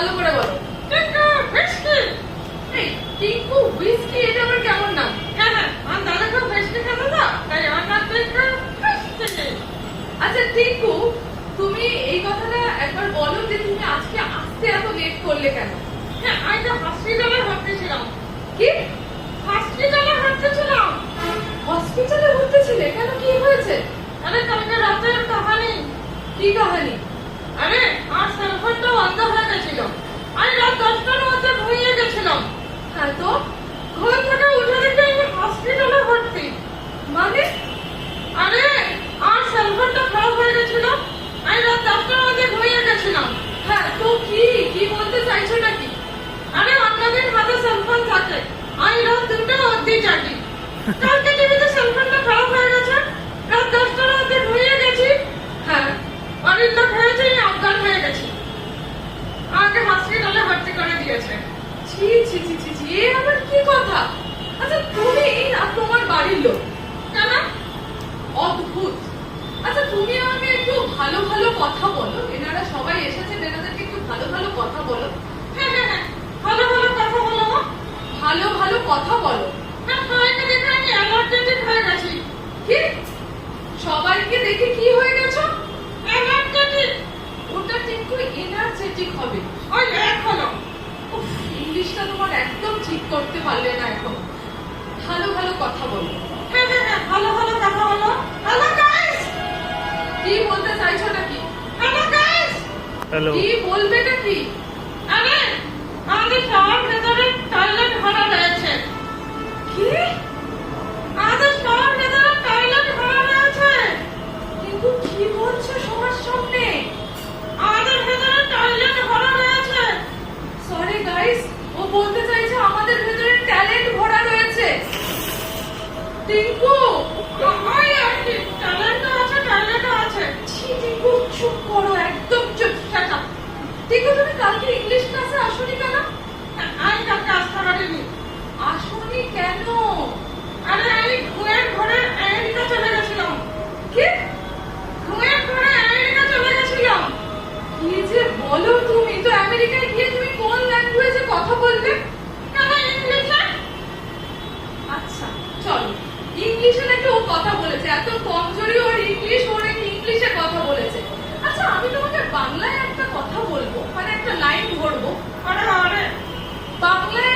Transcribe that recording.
ভালো করে বলো। এই টিঙ্কু হুইস্কি, এটা আবার কেমন নাম? আচ্ছা টিঙ্কু, তুমি এই কথাটা একবার বলো যে তুমি আজকে আসতে এত লেট করলে কেন? কি হসপিটালে ভর্তি ছিলে? কেন, কি হয়েছে? কি কাহিনী? হ্যাঁ তো মানে হ্যাঁ তো কি কি বলতে চাইছো নাকি? হ্যাঁ বাড়ির লোক হয়েছে, অজ্ঞান হয়ে গেছি, আমাকে হসপিটালে ভর্তি করে দিয়েছে। ছি ছি ছি ছি ছি, এ আবার কি কথা? আচ্ছা তুমি না তোমার বাড়ির লোক? কেন? অদ্ভুত। আচ্ছা তুমি আমাকে একটু ভালো ভালো কথা বলো, এনারা সবাই এসেছেন, এনাদেরকে একটু ভালো ভালো কথা বলো। হ্যাঁ হ্যাঁ হ্যাঁ, ভালো ভালো কথা বলো। ভালো ভালো কথা বলো। হ্যাঁ, সবাইকে দেখে আমি অ্যালার্জেটিক হয়ে গেছি। কি? সবাইকে দেখে কি হয়ে গেছো? অ্যালার্জেটিক? ওটা কিন্তু এনার্জেটিক হবে। ওই এক হলো। উফ, ইংলিশটা তোমার একদম ঠিক করতে পারলে না এখন। ভালো ভালো কথা বলো। হ্যাঁ হ্যাঁ হ্যাঁ, ভালো ভালো কথা বলো। হ্যালো গাইস, কি বলতে চাইছো নাকি? Hello guys, hello. কি বলবে নাকি? আরে আমাদের সবার ভেতরে টয়লেট ভরা রয়েছে। কি? আমাদের সবার ভেতরে টয়লেট ভরা রয়েছে। কিন্তু কি বলছো সবার সামনে? আমাদের ভেতরে টয়লেট ভরা রয়েছে। সরি গাইস, ও বলতে চাইছে আমাদের ভেতরে ট্যালেন্ট ভরা রয়েছে। টিঙ্কু, ওই আর কি, টয়লেটও আছে, টয়লেটও আছে। ছি টিঙ্কু, চুপ করো, একদম চুপ। Shut up. টিঙ্কু তুমি কালকে ইংলিশ ক্লাসে আসোনি কেন? আমি কালকে আসতে পারিনি। আসোনি কেন? আরে আমি ঘুমের ঘরে আমেরিকা চলে গেছিলাম। কি? ঘুমের ঘরে আমেরিকা চলে গেছিলাম। কি যে বলো তুমি? তো আমেরিকায় গিয়ে তুমি কোন ল্যাঙ্গুয়েজে কথা বলবে? কেন ইংলিশে? আচ্ছা চলো, ইংলিশে নাকি ও কথা বলেছে, এত কমজোরি ওর ইংলিশ, ওর ইংলিশে কথা বলেছে। আচ্ছা আমি তোমাকে বাংলায় একটা কথা বলবো, মানে একটা লাইন ধরবো, আরে আরে, বাংলায়